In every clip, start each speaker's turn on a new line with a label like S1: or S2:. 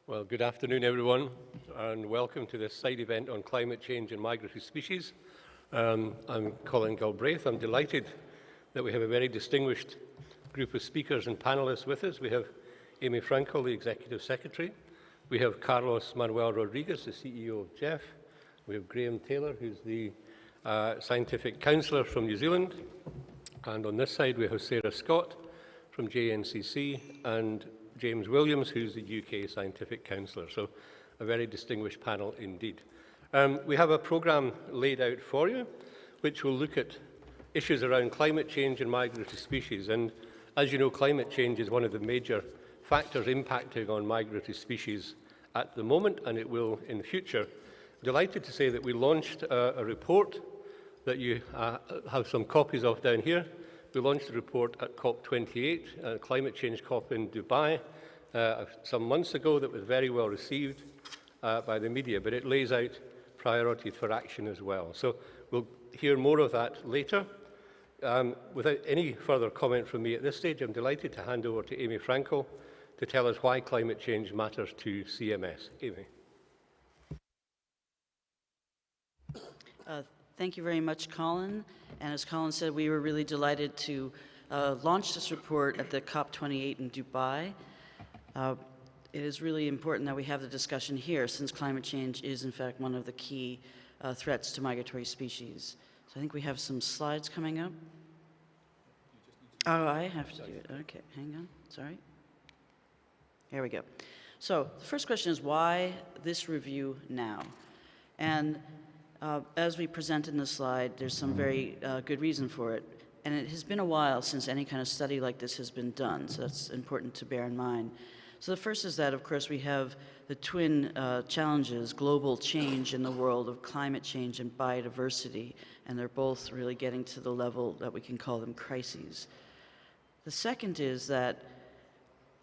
S1: Well, good afternoon, everyone, and welcome to this side event on climate change and migratory species. I'm Colin Galbraith. I'm delighted that we have a very distinguished group of speakers and panelists with us. We have Amy Frankel, the Executive Secretary. We have Carlos Manuel Rodriguez, the CEO of Jeff. We have Graham Taylor, who's the Scientific Counsellor from New Zealand. And on this side, we have Sarah Scott from JNCC and James Williams, who's the UK Scientific Counsellor. So a very distinguished panel indeed. We have a programme laid out for you, which will look at issues around climate change and migratory species. And as you know, climate change is one of the major factors impacting on migratory species at the moment, and it will in the future. Delighted to say that we launched a report that you have some copies of down here. We launched a report at COP14, climate change COP in Dubai, some months ago that was very well received by the media, but it lays out priorities for action as well. So we'll hear more of that later. Without any further comment from me at this stage, I'm delighted to hand over to Amy Frankel to tell us why climate change matters to CMS. Amy.
S2: Thank you very much, Colin. And as Colin said, we were really delighted to launch this report at the COP28 in Dubai. It is really important that we have the discussion here, since climate change is, in fact, one of the key threats to migratory species. So I think we have some slides coming up. Oh, I have to do it. Okay, hang on. Sorry. Here we go. So the first question is, why this review now? And as we present in the slide, there's some very good reason for it. And it has been a while since any kind of study like this has been done, so that's important to bear in mind. So the first is that, of course, we have the twin challenges, global change in the world of climate change and biodiversity, and they're both really getting to the level that we can call them crises. The second is that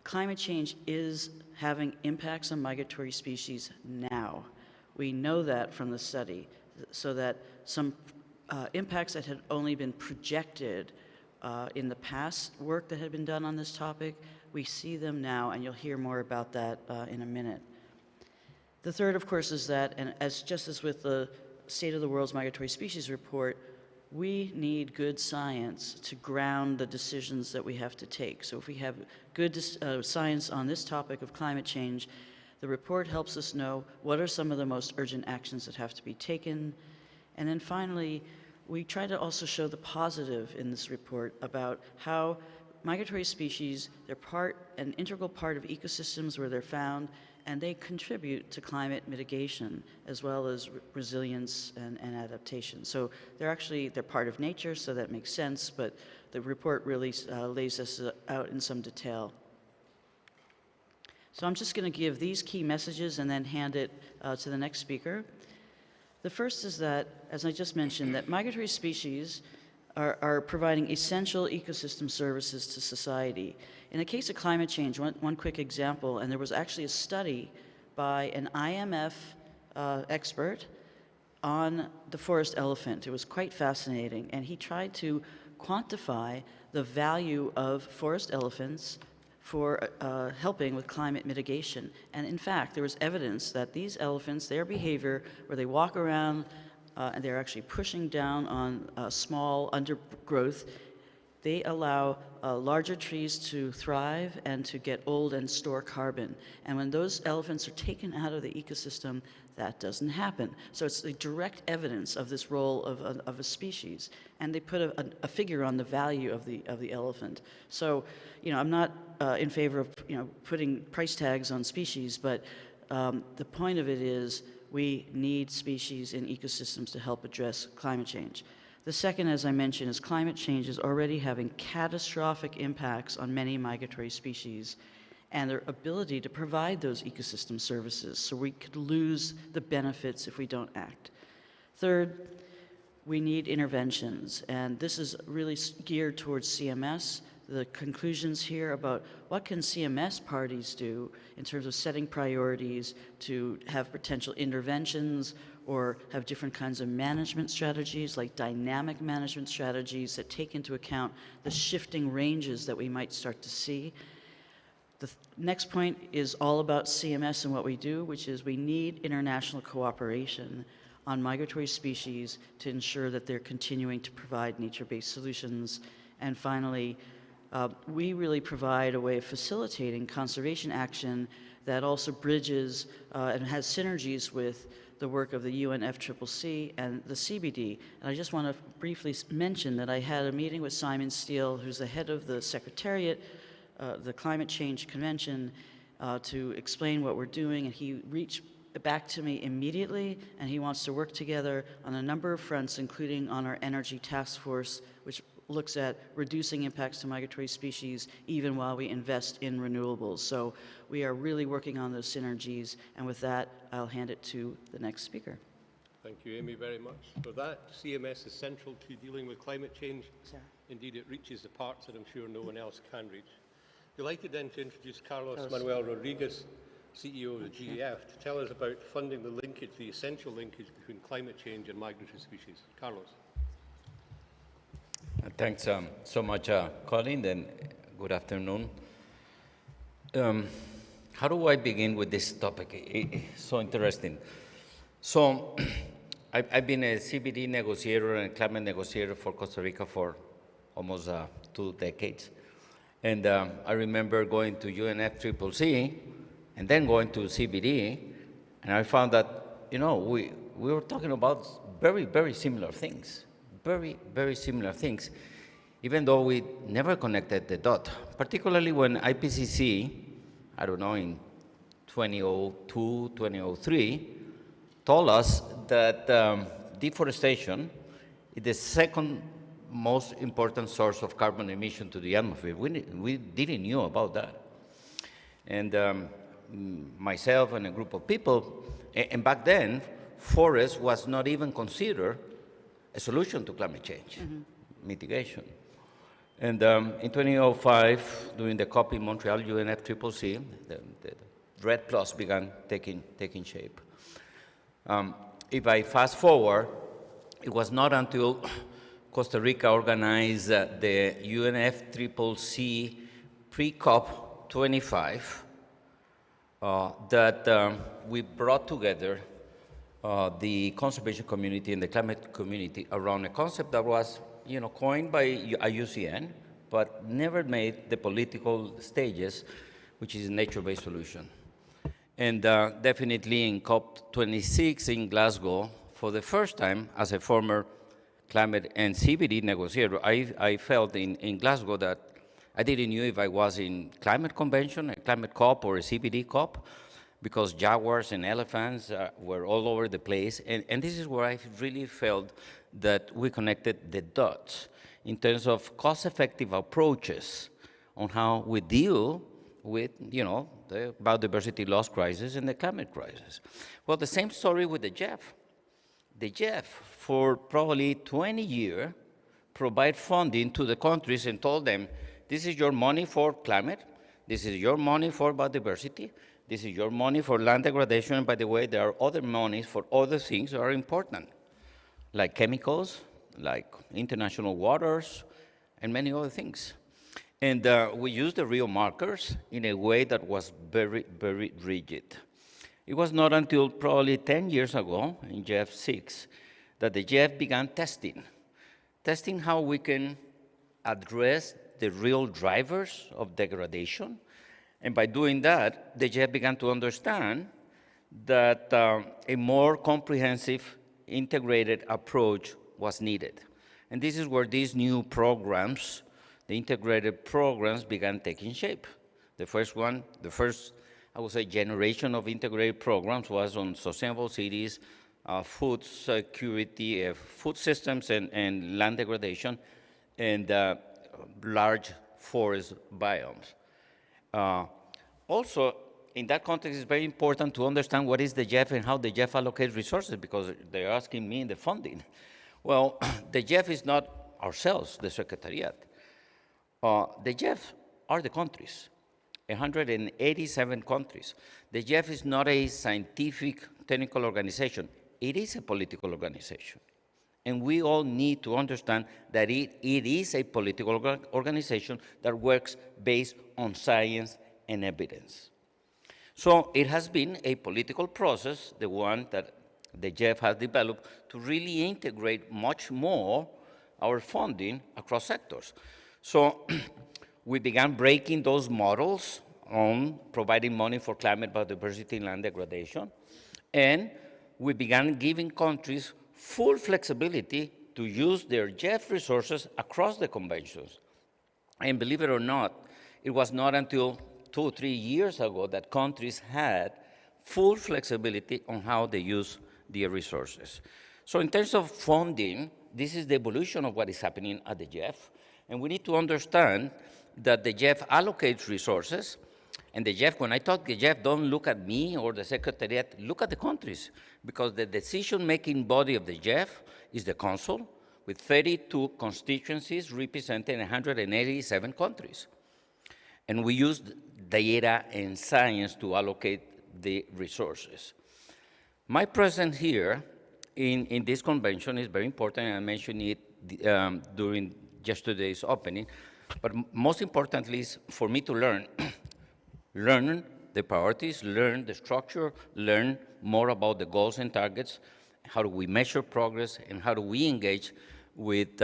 S2: climate change is having impacts on migratory species now. We know that from the study, so that some impacts that had only been projected in the past work that had been done on this topic, we see them now, and you'll hear more about that in a minute. The third, of course, is that, and just as with the State of the World's Migratory Species Report, we need good science to ground the decisions that we have to take. So if we have good science on this topic of climate change, the report helps us know what are some of the most urgent actions that have to be taken. And then finally, we try to also show the positive in this report about how migratory species, they're an integral part of ecosystems where they're found, and they contribute to climate mitigation as well as resilience and adaptation. So they're part of nature, so that makes sense, but the report really lays this out in some detail. So I'm just going to give these key messages and then hand it to the next speaker. The first is that, as I just mentioned, that migratory species are providing essential ecosystem services to society. In the case of climate change, one quick example, and there was actually a study by an IMF expert on the forest elephant. It was quite fascinating, and he tried to quantify the value of forest elephants for helping with climate mitigation. And in fact, there was evidence that these elephants, their behavior, where they walk around and they're actually pushing down on small undergrowth, they allow larger trees to thrive and to get old and store carbon. And when those elephants are taken out of the ecosystem, that doesn't happen. So it's the direct evidence of this role of a species. And they put a figure on the value of the elephant. So, I'm not in favor of, putting price tags on species, but the point of it is we need species in ecosystems to help address climate change. The second, as I mentioned, is climate change is already having catastrophic impacts on many migratory species and their ability to provide those ecosystem services. So we could lose the benefits if we don't act. Third, we need interventions, and this is really geared towards CMS. The conclusions here about what can CMS parties do in terms of setting priorities to have potential interventions or have different kinds of management strategies, like dynamic management strategies that take into account the shifting ranges that we might start to see. The next point is all about CMS and what we do, which is we need international cooperation on migratory species to ensure that they're continuing to provide nature-based solutions. And finally, we really provide a way of facilitating conservation action that also bridges and has synergies with the work of the UNFCCC and the CBD. And I just want to briefly mention that I had a meeting with Simon Steele, who's the head of the Secretariat, the Climate Change Convention, to explain what we're doing, and he reached back to me immediately, and he wants to work together on a number of fronts, including on our energy task force, which looks at reducing impacts to migratory species even while we invest in renewables. So we are really working on those synergies, and with that, I'll hand it to the next speaker.
S1: Thank you, Amy, very much for that. CMS is central to dealing with climate change.
S2: Sarah.
S1: Indeed, it reaches the parts that I'm sure no one else can reach. Delighted then to introduce Carlos Manuel Rodriguez, CEO of the GEF, to tell us about funding the linkage, the essential linkage between climate change and migratory species. Carlos.
S3: Thanks so much, Colin, and good afternoon. How do I begin with this topic? It's so interesting. So I've been a CBD negotiator and climate negotiator for Costa Rica for almost 2 decades. And I remember going to UNFCCC and then going to CBD, and I found that, you know, we were talking about very, very similar things. Very, very similar things, even though we never connected the dot, particularly when IPCC, I don't know, in 2002, 2003, told us that deforestation is the second most important source of carbon emission to the atmosphere. We didn't know about that. And myself and a group of people, and back then, forest was not even considered a solution to climate change, mitigation. And in 2005, during the COP in Montreal, UNFCCC, the REDD Plus began taking shape. If I fast forward, it was not until Costa Rica organized the UNFCCC pre-COP25 that we brought together the conservation community and the climate community around a concept that was, you know, coined by IUCN, but never made the political stages, which is a nature-based solution. And definitely in COP26 in Glasgow, for the first time, as a former climate and CBD negotiator, I felt in Glasgow that I didn't know if I was in climate convention, a climate COP, or a CBD COP, because jaguars and elephants were all over the place. And this is where I really felt that we connected the dots in terms of cost-effective approaches on how we deal with, you know, the biodiversity loss crisis and the climate crisis. Well, the same story with the GEF. The GEF, for probably 20 years, provide funding to the countries and told them, this is your money for climate, this is your money for biodiversity, this is your money for land degradation, and by the way, there are other monies for other things that are important, like chemicals, like international waters, and many other things. And we used the real markers in a way that was very, very rigid. It was not until probably 10 years ago, in GEF 6, that the GEF began testing how we can address the real drivers of degradation. And by doing that, the GEF began to understand that a more comprehensive, integrated approach was needed. And this is where these new programs, the integrated programs, began taking shape. The first, I would say, generation of integrated programs was on sustainable cities, food security, food systems, and land degradation, and large forest biomes. Also, in that context, it's very important to understand what is the GEF and how the GEF allocates resources, because they're asking me in the funding. Well, the GEF is not ourselves, the Secretariat. The GEF are the countries, 187 countries. The GEF is not a scientific, technical organization. It is a political organization. And we all need to understand that it is a political organization that works based on science and evidence. So it has been a political process, the one that the Jeff has developed, to really integrate much more our funding across sectors. So we began breaking those models on providing money for climate, biodiversity, and land degradation. And we began giving countries full flexibility to use their Jeff resources across the conventions. And believe it or not, it was not until 2 or 3 years ago that countries had full flexibility on how they use their resources. So in terms of funding, this is the evolution of what is happening at the Jeff. And we need to understand that the Jeff allocates resources. And the Jeff, when I talk the Jeff, don't look at me or the Secretariat, look at the countries. Because the decision-making body of the Jeff is the Council, with 32 constituencies representing 187 countries. And we use data and science to allocate the resources. My presence here in this convention is very important, and I mentioned it during yesterday's opening, but most importantly is for me to learn. Learn the priorities, learn the structure, learn more about the goals and targets, how do we measure progress, and how do we engage with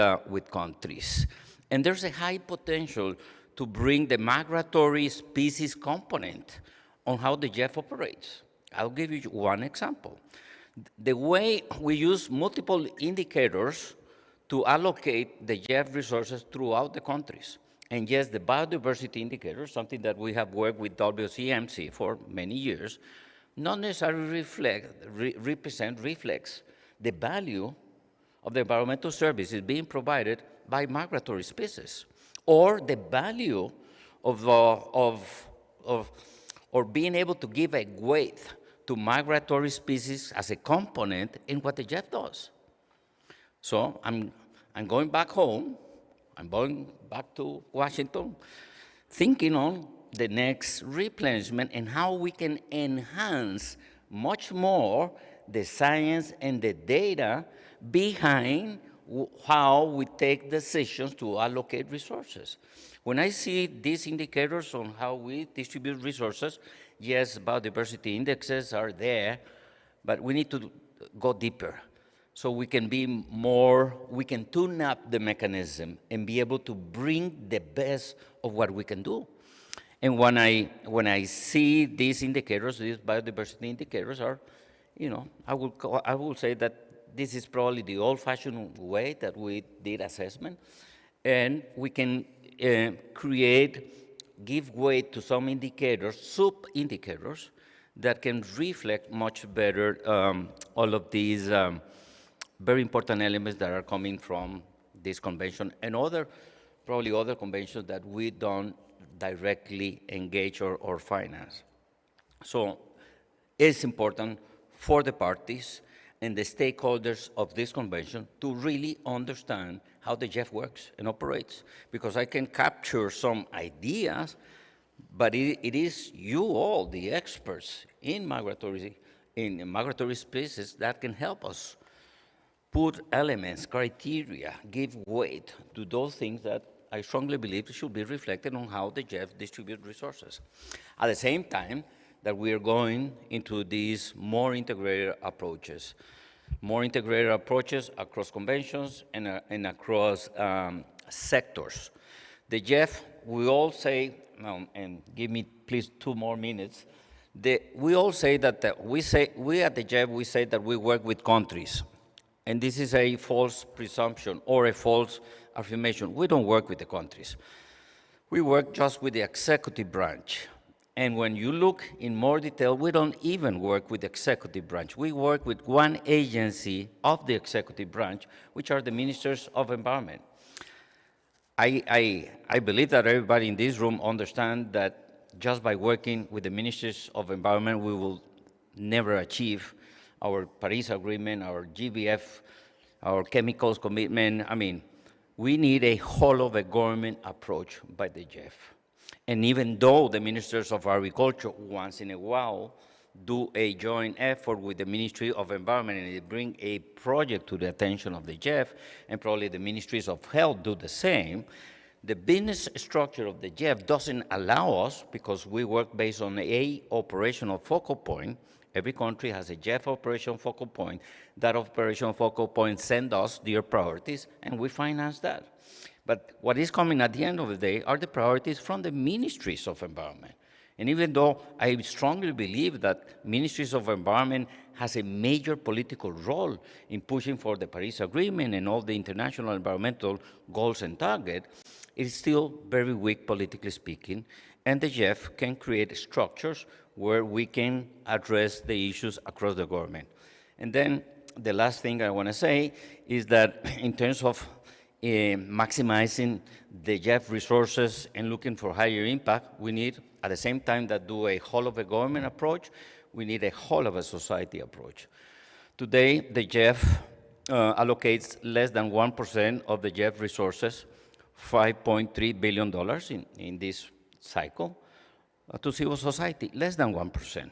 S3: countries. And there's a high potential to bring the migratory species component on how the Jeff operates. I'll give you one example. The way we use multiple indicators to allocate the Jeff resources throughout the countries. And yes, the biodiversity indicator, something that we have worked with WCMC for many years, not necessarily reflects the value of the environmental services being provided by migratory species, or the value of or being able to give a weight to migratory species as a component in what the Jeff does. So I'm going back home, I'm going back to Washington, thinking on the next replenishment and how we can enhance much more the science and the data behind how we take decisions to allocate resources. When I see these indicators on how we distribute resources, yes, biodiversity indexes are there, but we need to go deeper. So we can be more, we can tune up the mechanism and be able to bring the best of what we can do. And when I see these indicators, these biodiversity indicators are, you know, I will say that this is probably the old-fashioned way that we did assessment, and we can give weight to some indicators, sub-indicators, that can reflect much better all of these very important elements that are coming from this convention and probably other conventions that we don't directly engage or finance. So it's important for the parties and the stakeholders of this convention to really understand how the Jeff works and operates, because I can capture some ideas, but it is you all, the experts in migratory species, that can help us put elements, criteria, give weight to those things that I strongly believe should be reflected on how the Jeff distribute resources. At the same time that we are going into these more integrated approaches across conventions and across sectors. The Jeff, we all say, and give me please 2 more minutes, we all say that we at the Jeff, we say that we work with countries. And this is a false presumption or a false affirmation. We don't work with the countries. We work just with the executive branch. And when you look in more detail, we don't even work with the executive branch. We work with one agency of the executive branch, which are the ministers of environment. I believe that everybody in this room understands that just by working with the ministers of environment, we will never achieve our Paris Agreement, our GBF, our chemicals commitment. I mean, we need a whole of a government approach by the Jeff. And even though the ministers of agriculture once in a while do a joint effort with the Ministry of Environment and they bring a project to the attention of the Jeff, and probably the ministries of health do the same, The business structure of the JEF doesn't allow us, because we work based on a operational focal point. Every country has a JEF operational focal point. That operational focal point sends us their priorities, and we finance that. But what is coming at the end of the day are the priorities from the ministries of environment. And even though I strongly believe that ministries of environment has a major political role in pushing for the Paris Agreement and all the international environmental goals and targets, it is still very weak politically speaking, and the JEF can create structures where we can address the issues across the government. And then the last thing I want to say is that in terms of maximizing the JEF resources and looking for higher impact, we need, at the same time that do a whole of a government approach, we need a whole of a society approach. Today, the JEF allocates less than 1% of the JEF resources, $5.3 billion in this cycle, to civil society, less than 1%.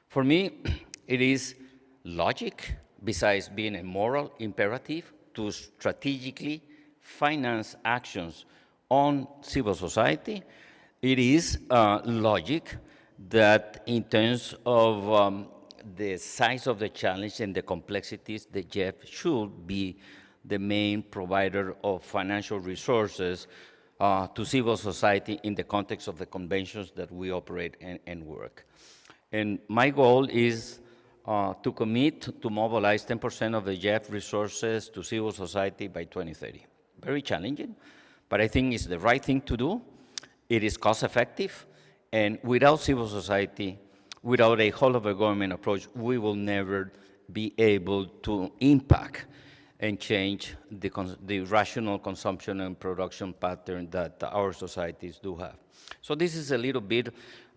S3: For me, it is logic, besides being a moral imperative, to strategically finance actions on civil society. It is logic that in terms of the size of the challenge and the complexities, the JEF should be the main provider of financial resources to civil society in the context of the conventions that we operate and work. And my goal is to commit to mobilize 10% of the JEF resources to civil society by 2030. Very challenging, but I think it's the right thing to do. It is cost effective, and without civil society, without a whole of a government approach, we will never be able to impact and change the rational consumption and production pattern that our societies do have. So this is a little bit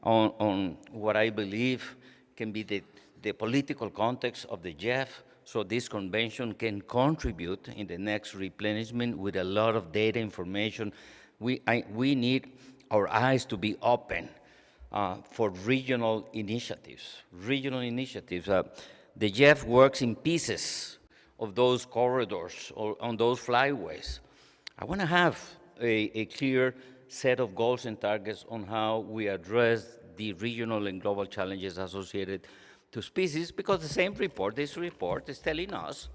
S3: on what I believe can be the political context of the JEF, so this convention can contribute in the next replenishment with a lot of data information. We need our eyes to be open for regional initiatives. The JEF works in pieces of those corridors or on those flyways. I want to have a clear set of goals and targets on how we address the regional and global challenges associated to species, because the same report, this report, is telling us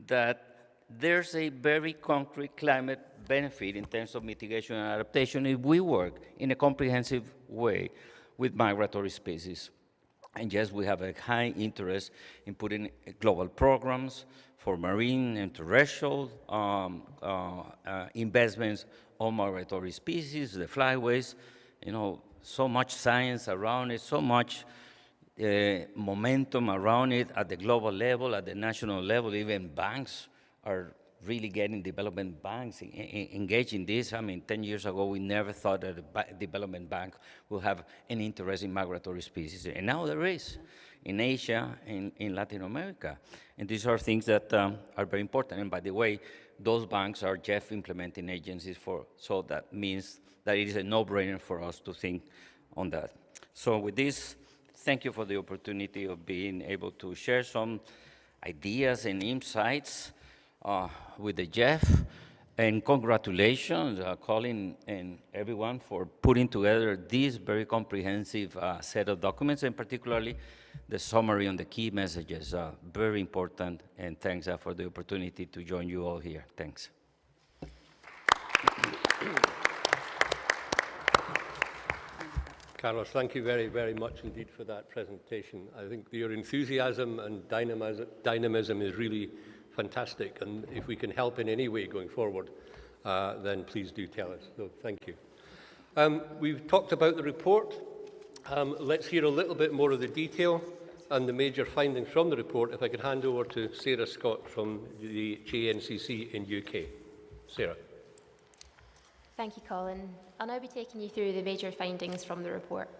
S3: that there's a very concrete climate benefit in terms of mitigation and adaptation if we work in a comprehensive way with migratory species. And yes, we have a high interest in putting global programs for marine and terrestrial investments on migratory species, the flyways, so much science around it, so much momentum around it at the global level, at the national level. Even banks are really getting development banks engaged in this. I mean, 10 years ago, we never thought that a development bank would have an interest in migratory species. And now there is, in Asia, in Latin America. And these are things that are very important. And by the way, those banks are JEF implementing agencies so that means that it is a no-brainer for us to think on that. So with this, thank you for the opportunity of being able to share some ideas and insights with the JEF, and congratulations, Colin and everyone, for putting together this very comprehensive set of documents, and particularly the summary on the key messages. Very important, and thanks for the opportunity to join you all here. Thanks.
S1: Carlos, thank you very, very much indeed for that presentation. I think your enthusiasm and dynamism is really fantastic, and if we can help in any way going forward, then please do tell us. So thank you. We've talked about the report. Let's hear a little bit more of the detail and the major findings from the report. If I could hand over to Sarah Scott from the JNCC in UK. Sarah.
S4: Thank you, Colin. I'll now be taking you through the major findings from the report.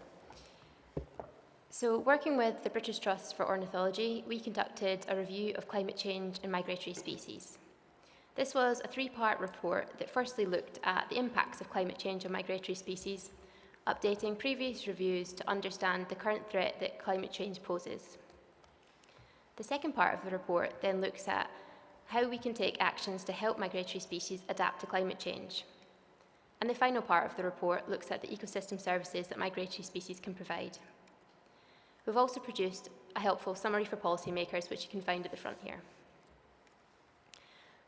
S4: So, working with the British Trust for Ornithology, we conducted a review of climate change and migratory species. This was a three-part report that firstly looked at the impacts of climate change on migratory species, updating previous reviews to understand the current threat that climate change poses. The second part of the report then looks at how we can take actions to help migratory species adapt to climate change. And the final part of the report looks at the ecosystem services that migratory species can provide. We've also produced a helpful summary for policymakers, which you can find at the front here.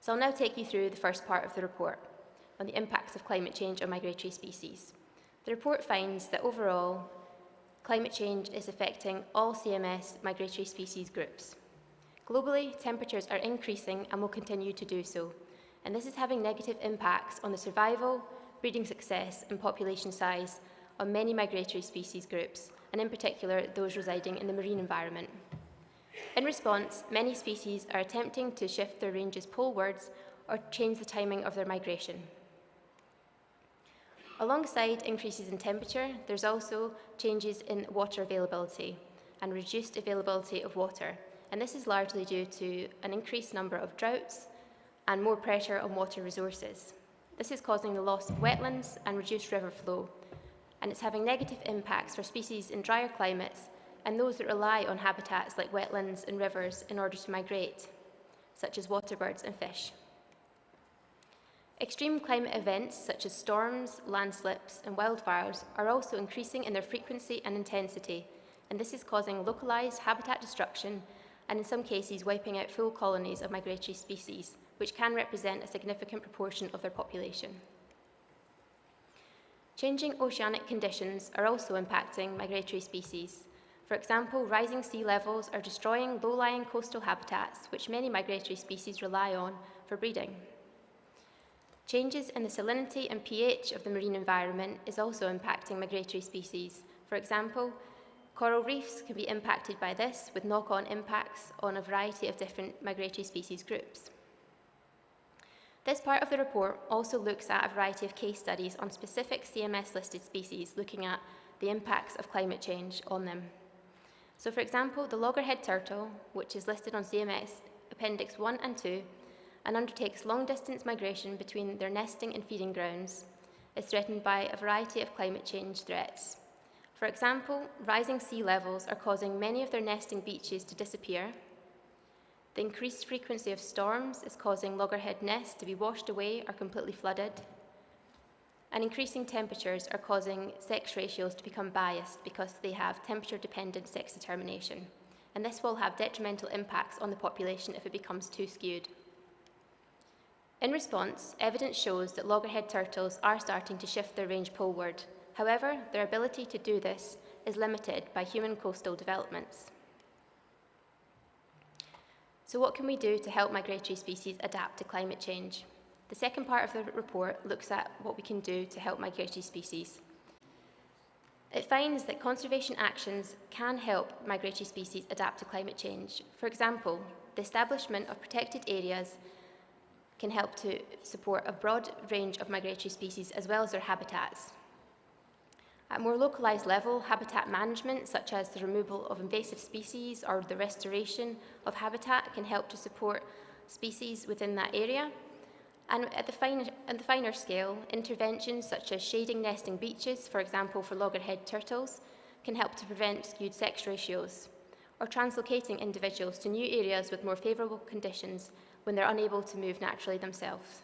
S4: So I'll now take you through the first part of the report on the impacts of climate change on migratory species. The report finds that overall, climate change is affecting all CMS migratory species groups. Globally, temperatures are increasing and will continue to do so, and this is having negative impacts on the survival, breeding success, and population size of many migratory species groups, and in particular, those residing in the marine environment. In response, many species are attempting to shift their ranges polewards or change the timing of their migration. Alongside increases in temperature, there's also changes in water availability and reduced availability of water, and this is largely due to an increased number of droughts and more pressure on water resources. This is causing the loss of wetlands and reduced river flow, and it's having negative impacts for species in drier climates and those that rely on habitats like wetlands and rivers in order to migrate, such as waterbirds and fish. Extreme climate events such as storms, landslips, and wildfires are also increasing in their frequency and intensity, and this is causing localized habitat destruction and in some cases wiping out full colonies of migratory species, which can represent a significant proportion of their population. Changing oceanic conditions are also impacting migratory species. For example, rising sea levels are destroying low-lying coastal habitats, which many migratory species rely on for breeding. Changes in the salinity and pH of the marine environment is also impacting migratory species. For example, coral reefs can be impacted by this, with knock-on impacts on a variety of different migratory species groups. This part of the report also looks at a variety of case studies on specific CMS-listed species, looking at the impacts of climate change on them. So for example, the loggerhead turtle, which is listed on CMS Appendix 1 and 2, and undertakes long-distance migration between their nesting and feeding grounds, is threatened by a variety of climate change threats. For example, rising sea levels are causing many of their nesting beaches to disappear. The increased frequency of storms is causing loggerhead nests to be washed away or completely flooded. And increasing temperatures are causing sex ratios to become biased because they have temperature-dependent sex determination. And this will have detrimental impacts on the population if it becomes too skewed. In response, evidence shows that loggerhead turtles are starting to shift their range poleward. However, their ability to do this is limited by human coastal developments. So what can we do to help migratory species adapt to climate change? The second part of the report looks at what we can do to help migratory species. It finds that conservation actions can help migratory species adapt to climate change. For example, the establishment of protected areas can help to support a broad range of migratory species as well as their habitats. At a more localized level, habitat management, such as the removal of invasive species or the restoration of habitat, can help to support species within that area. And at the finer scale, interventions such as shading nesting beaches, for example for loggerhead turtles, can help to prevent skewed sex ratios, or translocating individuals to new areas with more favourable conditions when they're unable to move naturally themselves.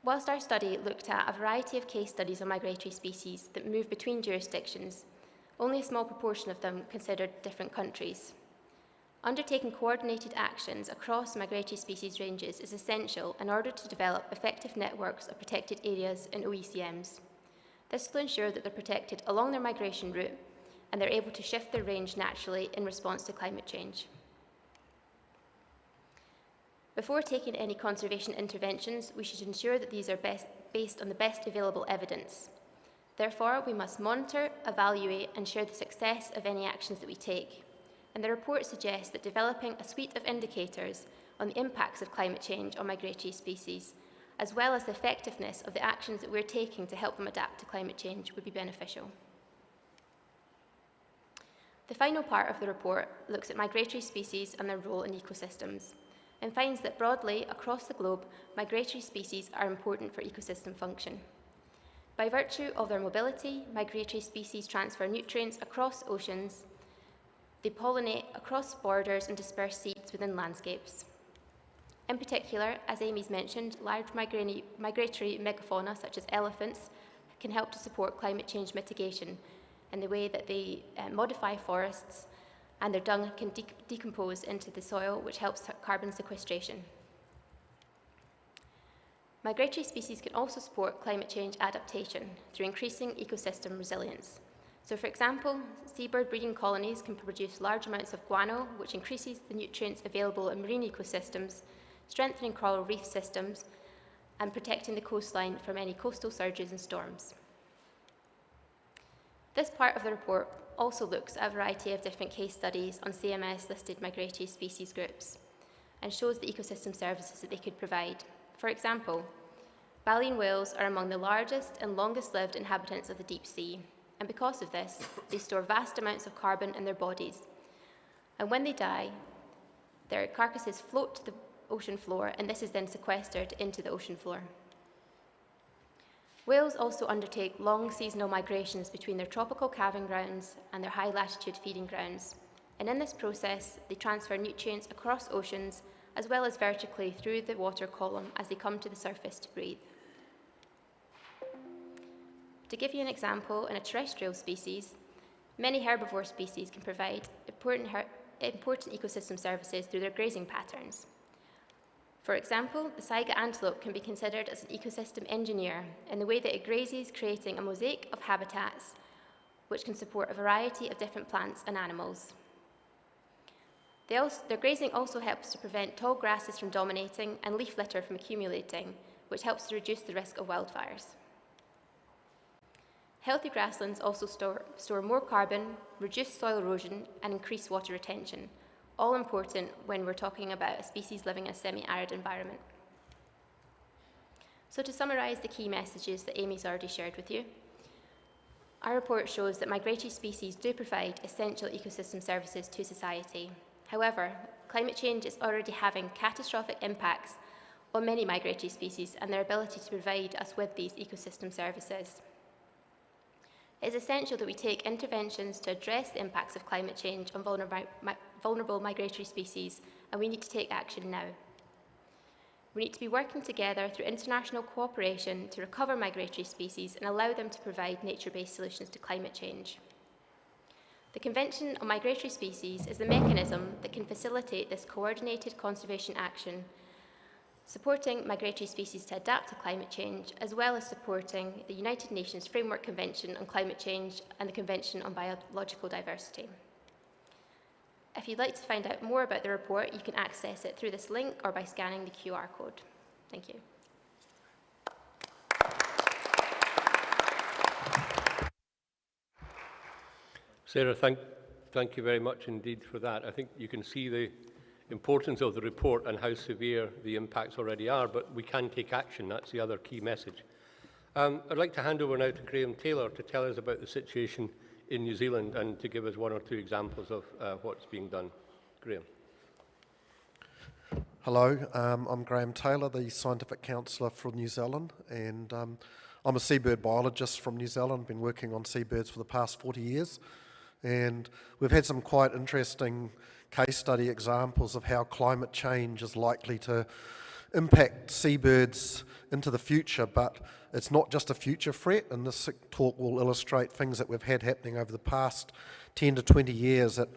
S4: Whilst our study looked at a variety of case studies on migratory species that move between jurisdictions, only a small proportion of them considered different countries. Undertaking coordinated actions across migratory species ranges is essential in order to develop effective networks of protected areas in OECMs. This will ensure that they're protected along their migration route and they're able to shift their range naturally in response to climate change. Before taking any conservation interventions, we should ensure that these are based on the best available evidence. Therefore, we must monitor, evaluate, and share the success of any actions that we take. And the report suggests that developing a suite of indicators on the impacts of climate change on migratory species, as well as the effectiveness of the actions that we're taking to help them adapt to climate change, would be beneficial. The final part of the report looks at migratory species and their role in ecosystems, and finds that broadly, across the globe, migratory species are important for ecosystem function. By virtue of their mobility, migratory species transfer nutrients across oceans, they pollinate across borders and disperse seeds within landscapes. In particular, as Amy's mentioned, large migratory megafauna such as elephants can help to support climate change mitigation in the way that they modify forests and their dung can decompose into the soil, which helps carbon sequestration. Migratory species can also support climate change adaptation through increasing ecosystem resilience. So, for example, seabird breeding colonies can produce large amounts of guano, which increases the nutrients available in marine ecosystems, strengthening coral reef systems, and protecting the coastline from any coastal surges and storms. This part of the report also looks at a variety of different case studies on CMS-listed migratory species groups and shows the ecosystem services that they could provide. For example, baleen whales are among the largest and longest-lived inhabitants of the deep sea, and because of this, they store vast amounts of carbon in their bodies. And when they die, their carcasses float to the ocean floor, and this is then sequestered into the ocean floor. Whales also undertake long seasonal migrations between their tropical calving grounds and their high-latitude feeding grounds. And in this process, they transfer nutrients across oceans as well as vertically through the water column as they come to the surface to breathe. To give you an example, in a terrestrial species, many herbivore species can provide important ecosystem services through their grazing patterns. For example, the saiga antelope can be considered as an ecosystem engineer in the way that it grazes, creating a mosaic of habitats which can support a variety of different plants and animals. Their grazing also helps to prevent tall grasses from dominating and leaf litter from accumulating, which helps to reduce the risk of wildfires. Healthy grasslands also store more carbon, reduce soil erosion, and increase water retention, all important when we're talking about a species living in a semi-arid environment. So to summarise the key messages that Amy's already shared with you, our report shows that migratory species do provide essential ecosystem services to society. However, climate change is already having catastrophic impacts on many migratory species and their ability to provide us with these ecosystem services. It is essential that we take interventions to address the impacts of climate change on vulnerable migratory species, and we need to take action now. We need to be working together through international cooperation to recover migratory species and allow them to provide nature-based solutions to climate change. The Convention on Migratory Species is the mechanism that can facilitate this coordinated conservation action, supporting migratory species to adapt to climate change, as well as supporting the United Nations Framework Convention on Climate Change and the Convention on Biological Diversity. If you'd like to find out more about the report, you can access it through this link or by scanning the QR code. Thank you.
S1: Sarah, thank you very much indeed for that. I think you can see the importance of the report and how severe the impacts already are, but we can take action. That's the other key message. I'd like to hand over now to Graham Taylor to tell us about the situation in New Zealand and to give us one or two examples of what's being done. Graham.
S5: Hello, I'm Graham Taylor, the Scientific Counsellor for New Zealand, and I'm a seabird biologist from New Zealand. I've been working on seabirds for the past 40 years, and we've had some quite interesting case study examples of how climate change is likely to impact seabirds into the future, but it's not just a future threat, and this talk will illustrate things that we've had happening over the past 10 to 20 years that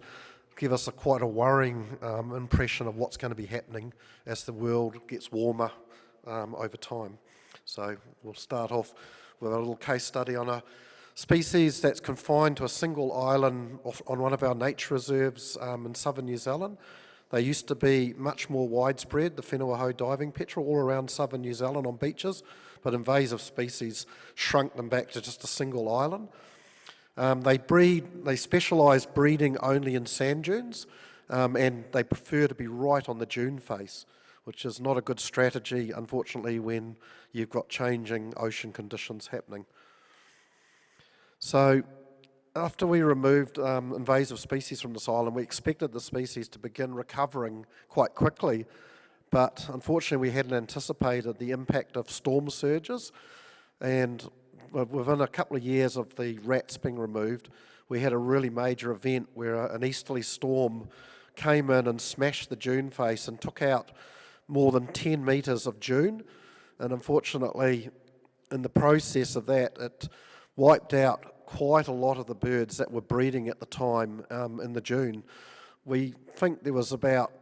S5: give us quite a worrying impression of what's going to be happening as the world gets warmer over time. So we'll start off with a little case study on a species that's confined to a single island on one of our nature reserves in southern New Zealand. They used to be much more widespread, the whenuaho diving petrel, all around southern New Zealand on beaches, but invasive species shrunk them back to just a single island. They specialise breeding only in sand dunes, and they prefer to be right on the dune face, which is not a good strategy, unfortunately, when you've got changing ocean conditions happening. So after we removed invasive species from this island, we expected the species to begin recovering quite quickly, but unfortunately we hadn't anticipated the impact of storm surges, and within a couple of years of the rats being removed, we had a really major event where an easterly storm came in and smashed the dune face and took out more than 10 metres of dune, and unfortunately in the process of that it wiped out quite a lot of the birds that were breeding at the time in the dune. We think there was about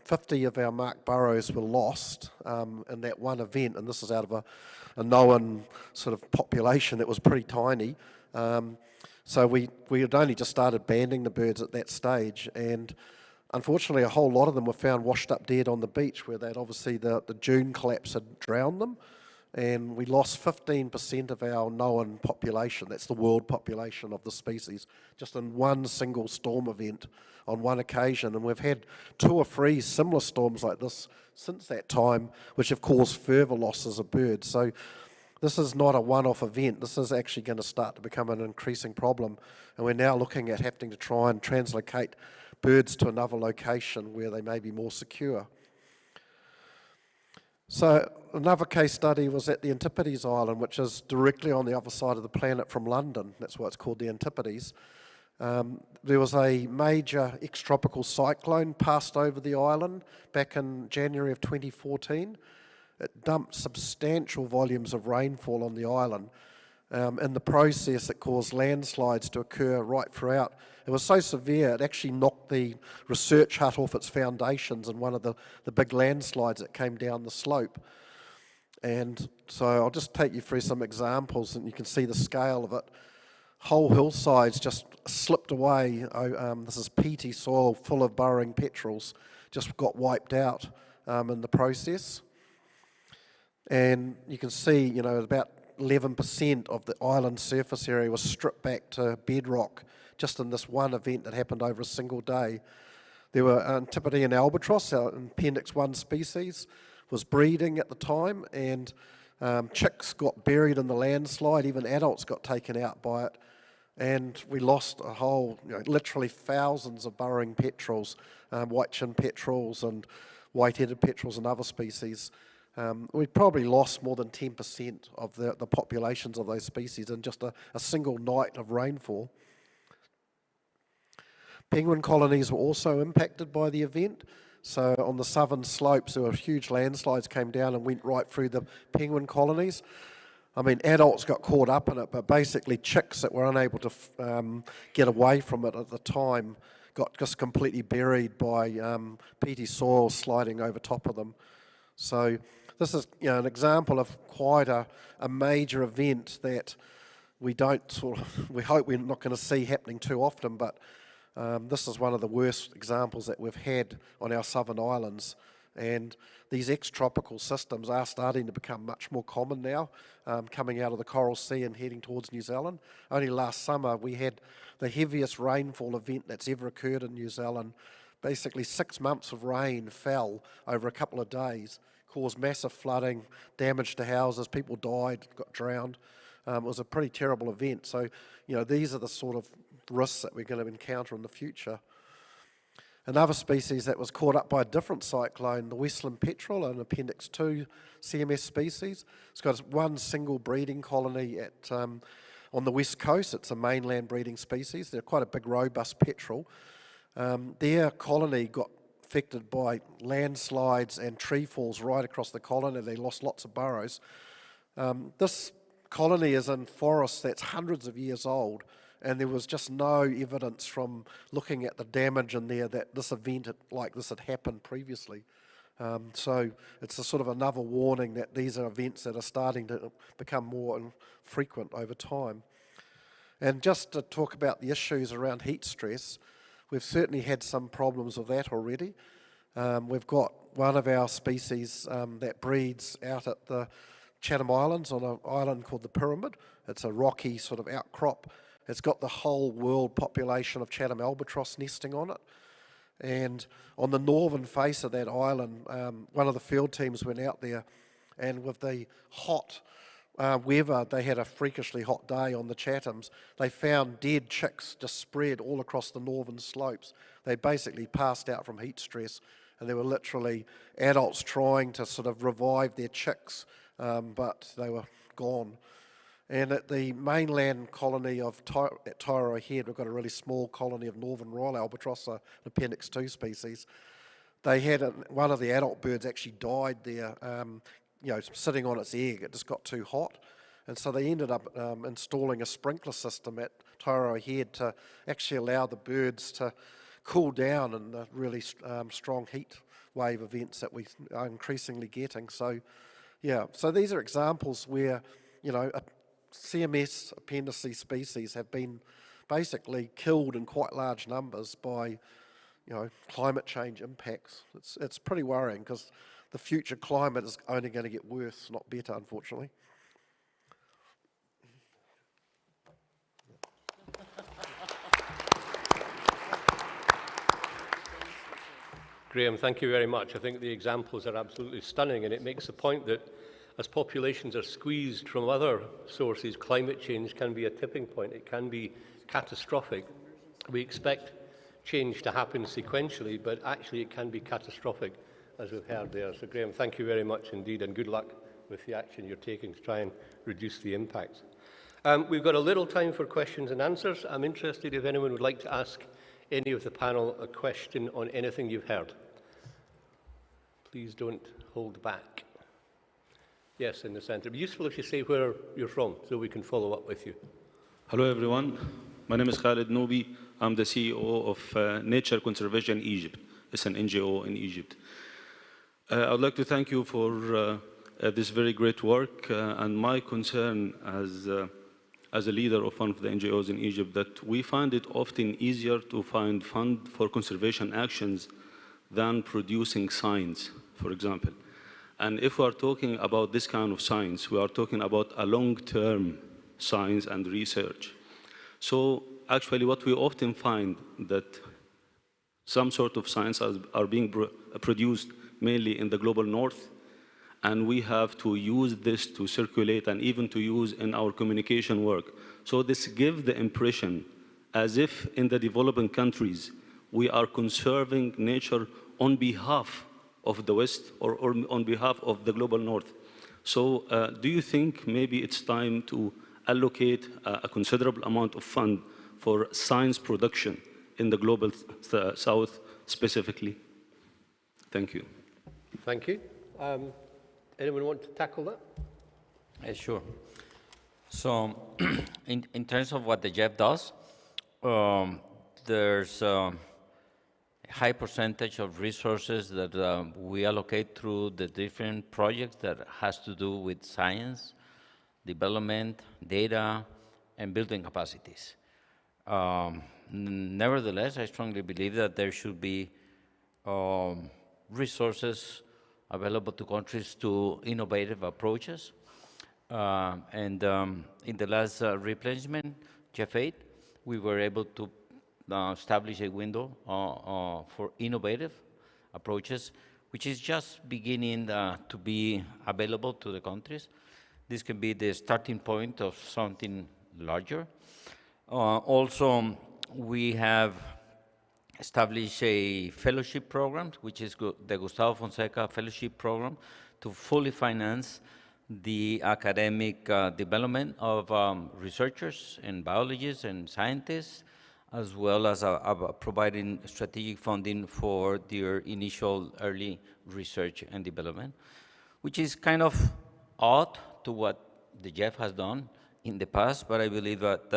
S5: 50 of our marked burrows were lost in that one event, and this is out of a known sort of population that was pretty tiny. So we had only just started banding the birds at that stage, and unfortunately a whole lot of them were found washed up dead on the beach where they'd obviously the dune collapse had drowned them, and we lost 15% of our known population, that's the world population of the species, just in one single storm event on one occasion. And we've had 2 or 3 similar storms like this since that time, which have caused further losses of birds. So this is not a one-off event. This is actually going to start to become an increasing problem, and we're now looking at having to try and translocate birds to another location where they may be more secure. So another case study was at the Antipodes Island, which is directly on the other side of the planet from London. That's why it's called the Antipodes. There was a major ex-tropical cyclone passed over the island back in January of 2014. It dumped substantial volumes of rainfall on the island. In the process, it caused landslides to occur right throughout. It was so severe, it actually knocked the research hut off its foundations in one of the big landslides that came down the slope. And so I'll just take you through some examples, and you can see the scale of it. Whole hillsides just slipped away. This is peaty soil full of burrowing petrels, just got wiped out in the process. And you can see, you know, about 11% of the island surface area was stripped back to bedrock just in this one event that happened over a single day. There were Antipodean albatross, our Appendix 1 species, was breeding at the time, and chicks got buried in the landslide, even adults got taken out by it, and we lost a whole, you know, literally thousands of burrowing petrels, white-chinned petrels and white-headed petrels and other species. We probably lost more than 10% of the populations of those species in just a single night of rainfall. Penguin colonies were also impacted by the event. So on the southern slopes, there were huge landslides came down and went right through the penguin colonies. I mean, adults got caught up in it, but basically chicks that were unable to get away from it at the time got just completely buried by peaty soil sliding over top of them. So this is, you know, an example of quite a major event that we hope we're not going to see happening too often, but this is one of the worst examples that we've had on our southern islands. And these ex-tropical systems are starting to become much more common now, coming out of the Coral Sea and heading towards New Zealand. Only last summer we had the heaviest rainfall event that's ever occurred in New Zealand. Basically 6 months of rain fell over a couple of days, caused massive flooding, damage to houses, people died, got drowned. It was a pretty terrible event. So, you know, these are the sort of risks that we're going to encounter in the future. Another species that was caught up by a different cyclone, the Westland petrel, an Appendix 2 CMS species. It's got one single breeding colony on the west coast. It's a mainland breeding species. They're quite a big, robust petrel. Their colony got affected by landslides and tree falls right across the colony. They lost lots of burrows. This colony is in forest that's hundreds of years old, and there was just no evidence from looking at the damage in there that this event like this had happened previously. So it's a sort of another warning that these are events that are starting to become more frequent over time. And just to talk about the issues around heat stress, we've certainly had some problems with that already. We've got one of our species that breeds out at the Chatham Islands on an island called the Pyramid. It's a rocky sort of outcrop. It's got the whole world population of Chatham albatross nesting on it. And on the northern face of that island, one of the field teams went out there, and with the hot weather, they had a freakishly hot day on the Chathams. They found dead chicks just spread all across the northern slopes. They basically passed out from heat stress, and there were literally adults trying to sort of revive their chicks, but they were gone. And at the mainland colony of at Taiaroa Head, we've got a really small colony of northern royal albatross, an Appendix 2 species. they had one of the adult birds actually died there, you know, sitting on its egg. It just got too hot. And so they ended up installing a sprinkler system at Tairao Head to actually allow the birds to cool down in the really strong heat wave events that we are increasingly getting. So, yeah, so these are examples where, you know, CMS appendices species have been basically killed in quite large numbers by, you know, climate change impacts. It's pretty worrying because the future climate is only going to get worse, not better, unfortunately.
S1: Graham, thank you very much. I think the examples are absolutely stunning, and it makes the point that as populations are squeezed from other sources, climate change can be a tipping point. It can be catastrophic. We expect change to happen sequentially, but actually it can be catastrophic, as we've heard there. So, Graham, thank you very much indeed, and good luck with the action you're taking to try and reduce the impacts. We've got a little time for questions and answers. I'm interested if anyone would like to ask any of the panel a question on anything you've heard. Please don't hold back. Yes, in the centre. It'd be useful if you say where you're from so we can follow up with you.
S6: Hello, everyone. My name is Khalid Noubi. I'm the CEO of Nature Conservation Egypt. It's an NGO in Egypt. I would like to thank you for this very great work. And my concern as a leader of one of the NGOs in Egypt, that we find it often easier to find fund for conservation actions than producing science, for example. And if we are talking about this kind of science, we are talking about a long-term science and research. So actually what we often find that some sort of science are being produced mainly in the global north, and we have to use this to circulate and even to use in our communication work. So this gives the impression as if in the developing countries, we are conserving nature on behalf of the West or on behalf of the global north. So do you think maybe it's time to allocate a considerable amount of fund for science production in the global south specifically? Thank you.
S1: Thank you. Anyone want to tackle that?
S3: Sure. So in terms of what the JEF does, there's a high percentage of resources that we allocate through the different projects that has to do with science, development, data, and building capacities. Nevertheless, I strongly believe that there should be resources available to countries to innovative approaches. In the last replenishment, JEF 8, we were able to establish a window for innovative approaches, which is just beginning to be available to the countries. This can be the starting point of something larger. Also, we have established a fellowship program, which is the Gustavo Fonseca Fellowship Program, to fully finance the academic development of researchers and biologists and scientists, as well as providing strategic funding for their initial early research and development, which is kind of odd to what the JEF has done in the past, but I believe that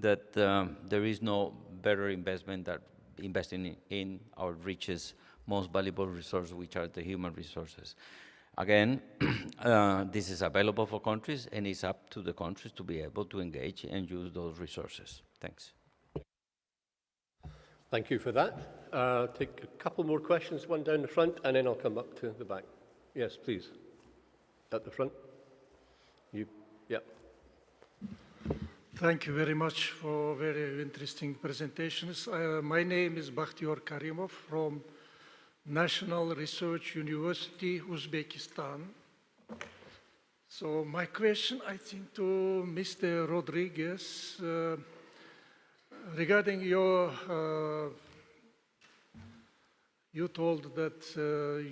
S3: there is no better investment than investing in our richest, most valuable resource, which are the human resources. Again, this is available for countries, and it's up to the countries to be able to engage and use those resources. Thanks.
S1: Thank you for that. Take a couple more questions, one down the front, and then I'll come up to the back. Yes, please. At the front. You, yeah.
S7: Thank you very much for very interesting presentations. My name is Bakhtiyor Karimov from National Research University, Uzbekistan. So my question, I think, to Mr. Rodriguez, regarding your, you told that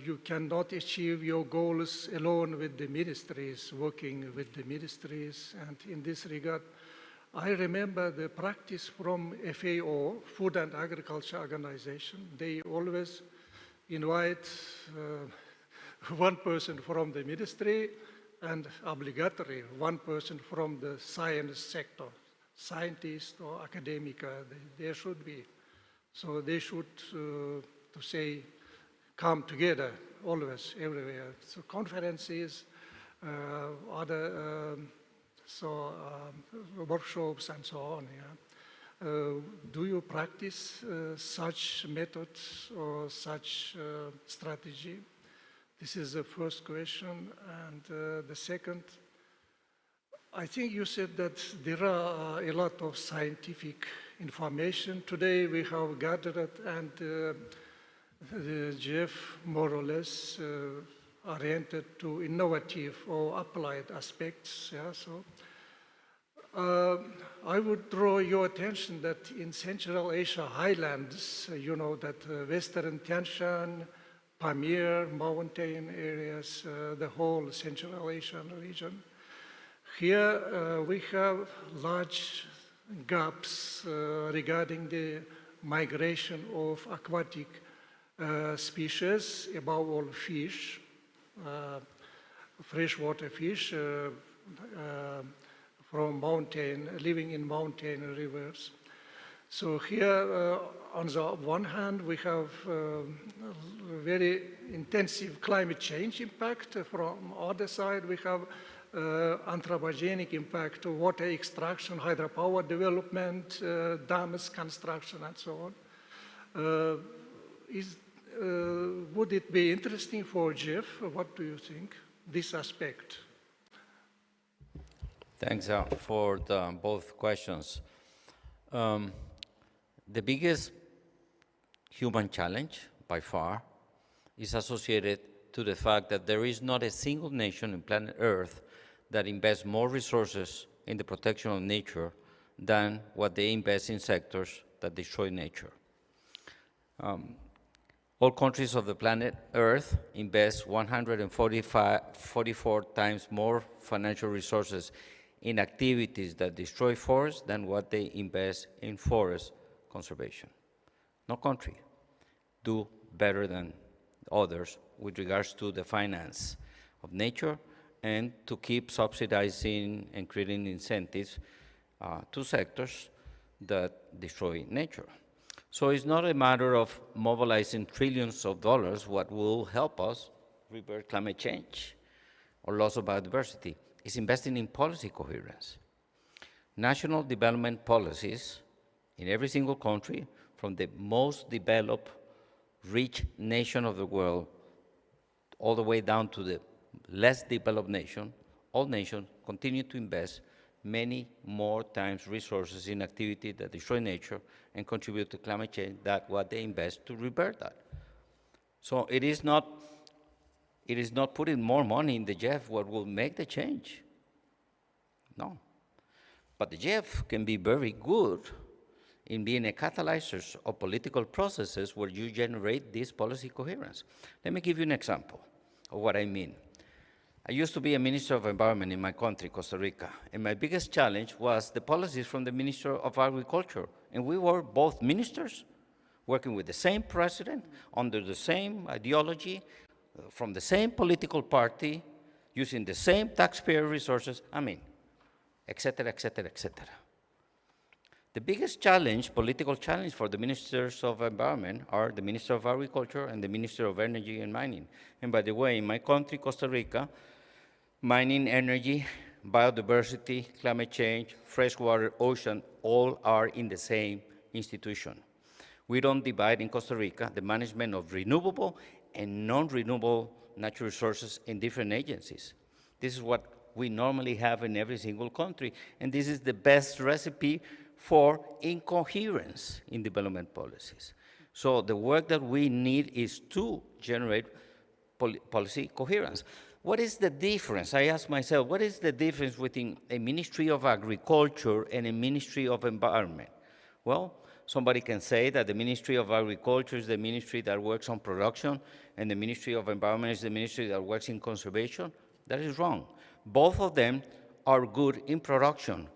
S7: you cannot achieve your goals alone with the ministries, working with the ministries, and in this regard, I remember the practice from FAO, Food and Agriculture Organization. They always invite one person from the ministry and obligatory one person from the science sector, scientist or academic, there should be. So they should, to say, come together always, everywhere. So conferences, other workshops and so on. Yeah. Do you practice such methods or such strategy? This is the first question. And the second, I think you said that there are a lot of scientific information. Today we have gathered and Jeff more or less oriented to innovative or applied aspects. Yeah, so I would draw your attention that in Central Asia highlands, you know that Western Tian Pamir mountain areas, the whole Central Asian region. Here we have large gaps regarding the migration of aquatic species, above all fish, freshwater fish from living in mountain rivers. So here, on the one hand, we have very intensive climate change impact. From other side, we have anthropogenic impact, water extraction, hydropower development, dams construction, and so on. Would it be interesting for Jeff? What do you think, this aspect?
S3: Thanks for both questions. The biggest human challenge, by far, is associated to the fact that there is not a single nation on planet Earth that invests more resources in the protection of nature than what they invest in sectors that destroy nature. All countries of the planet Earth invest 144 times more financial resources in activities that destroy forests than what they invest in forest conservation. No country do better than others with regards to the finance of nature and to keep subsidizing and creating incentives to sectors that destroy nature. So it's not a matter of mobilizing trillions of dollars what will help us revert climate change or loss of biodiversity. It's investing in policy coherence. National development policies in every single country, from the most developed, rich nation of the world, all the way down to the less developed nation, all nations continue to invest many more times resources in activity that destroy nature and contribute to climate change than what they invest to revert that. So it is not putting more money in the JEF what will make the change. No. But the JEF can be very good in being a catalyzer of political processes where you generate this policy coherence. Let me give you an example of what I mean. I used to be a Minister of Environment in my country, Costa Rica, and my biggest challenge was the policies from the Minister of Agriculture. And we were both ministers, working with the same president, under the same ideology, from the same political party, using the same taxpayer resources, et cetera, et cetera, et cetera. The biggest challenge, political challenge for the Ministers of Environment are the Minister of Agriculture and the Minister of Energy and Mining. And by the way, in my country, Costa Rica, mining, energy, biodiversity, climate change, freshwater, ocean, all are in the same institution. We don't divide in Costa Rica the management of renewable and non-renewable natural resources in different agencies. This is what we normally have in every single country, and this is the best recipe for incoherence in development policies. So the work that we need is to generate policy coherence. What is the difference? I ask myself, what is the difference between a Ministry of Agriculture and a Ministry of Environment? Well, somebody can say that the Ministry of Agriculture is the ministry that works on production, and the Ministry of Environment is the ministry that works in conservation. That is wrong. Both of them are good in production,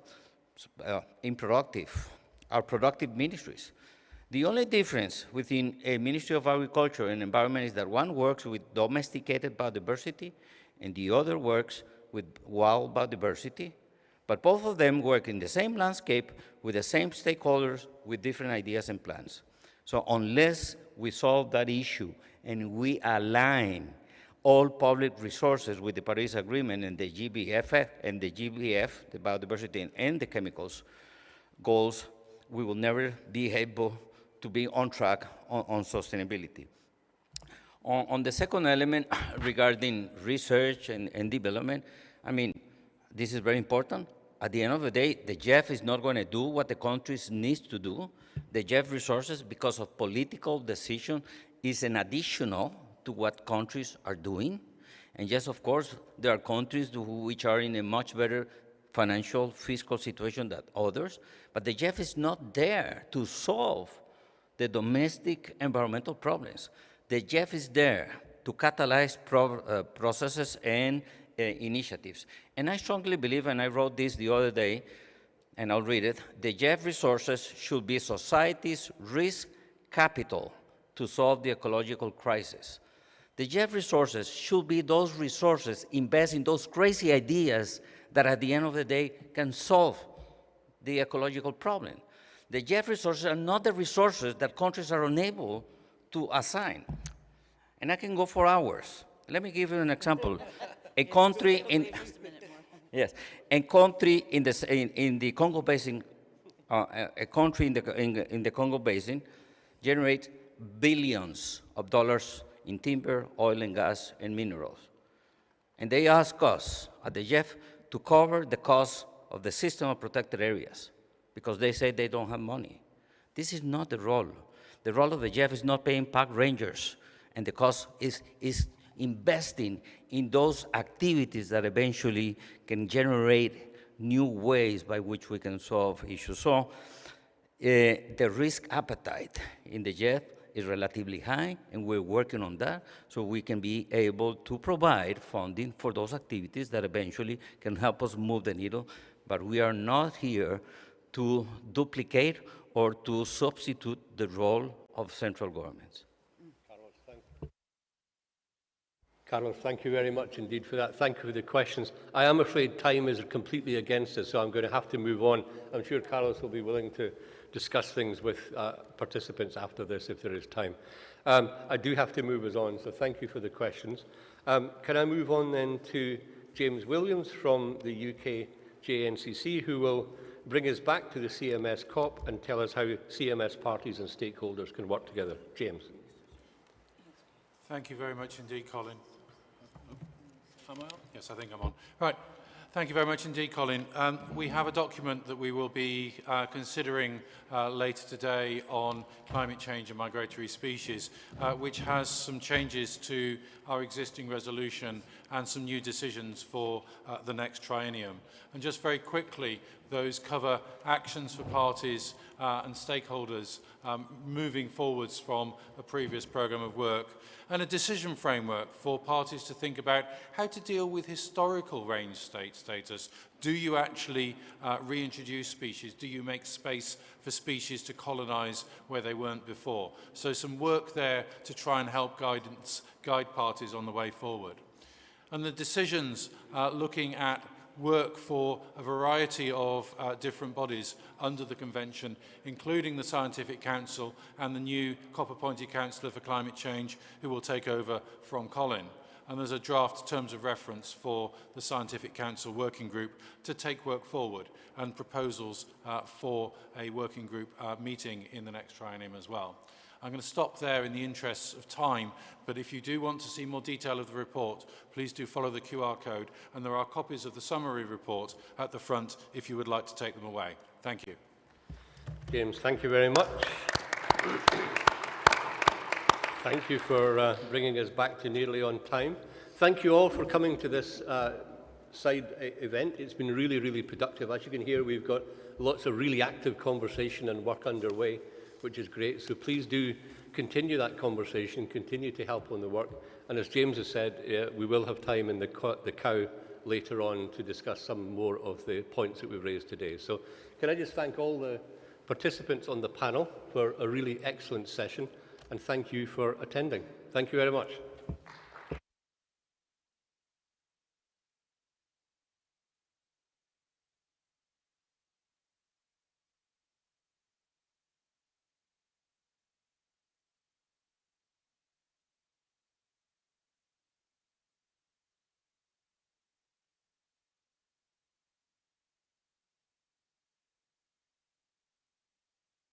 S3: productive ministries. The only difference within a Ministry of Agriculture and Environment is that one works with domesticated biodiversity and the other works with wild biodiversity, but both of them work in the same landscape with the same stakeholders with different ideas and plans. So unless we solve that issue and we align all public resources with the Paris Agreement and the GBF, the biodiversity and the chemicals goals, we will never be able to be on track on sustainability. On the second element regarding research and development, I mean, this is very important. At the end of the day, the GEF is not going to do what the countries need to do. The GEF resources, because of political decision, is an additional to what countries are doing. And yes, of course, there are countries which are in a much better financial, fiscal situation than others, but the GEF is not there to solve the domestic environmental problems. The GEF is there to catalyze processes and initiatives. And I strongly believe, and I wrote this the other day, and I'll read it, the GEF resources should be society's risk capital to solve the ecological crisis. The GEF resources should be those resources invest in those crazy ideas that at the end of the day can solve the ecological problem. The GEF resources are not the resources that countries are unable to assign. And I can go for hours. Let me give you an example. A country in yes, a country in the Congo Basin, a country in the Congo Basin generates billions of dollars in timber, oil and gas, and minerals. And they ask us at the GEF to cover the cost of the system of protected areas because they say they don't have money. This is not the role. The role of the GEF is not paying park rangers, and the cost is investing in those activities that eventually can generate new ways by which we can solve issues. So the risk appetite in the GEF is relatively high, and we're working on that so we can be able to provide funding for those activities that eventually can help us move the needle. But we are not here to duplicate or to substitute the role of central governments.
S1: Carlos, thank you very much indeed for that. Thank you for the questions. I am afraid time is completely against us, so I'm going to have to move on. I'm sure Carlos will be willing to discuss things with participants after this if there is time. I do have to move us on, so thank you for the questions. Can I move on then to James Williams from the UK JNCC, who will bring us back to the CMS COP and tell us how CMS parties and stakeholders can work together. James.
S8: Thank you very much indeed, Colin. Am I on? Yes, I think I'm on. Right. Thank you very much indeed, Colin. We have a document that we will be considering later today on climate change and migratory species, which has some changes to our existing resolution and some new decisions for the next triennium. And just very quickly, those cover actions for parties and stakeholders moving forwards from a previous programme of work, and a decision framework for parties to think about how to deal with historical range status. Do you actually reintroduce species? Do you make space for species to colonise where they weren't before? So some work there to try and help guide parties on the way forward. And the decisions looking at work for a variety of different bodies under the Convention, including the Scientific Council and the new COP-appointed Councillor for Climate Change, who will take over from Colin. And there's a draft terms of reference for the Scientific Council Working Group to take work forward, and proposals for a working group meeting in the next triennium as well. I'm going to stop there in the interests of time, but if you do want to see more detail of the report, please do follow the QR code, and there are copies of the summary report at the front if you would like to take them away. Thank you.
S1: James, thank you very much. Thank you for bringing us back to nearly on time. Thank you all for coming to this side event. It's been really, really productive. As you can hear, we've got lots of really active conversation and work underway, which is great. So please do continue that conversation, continue to help on the work. And as James has said, we will have time in the cow later on to discuss some more of the points that we've raised today. So can I just thank all the participants on the panel for a really excellent session, and thank you for attending. Thank you very much.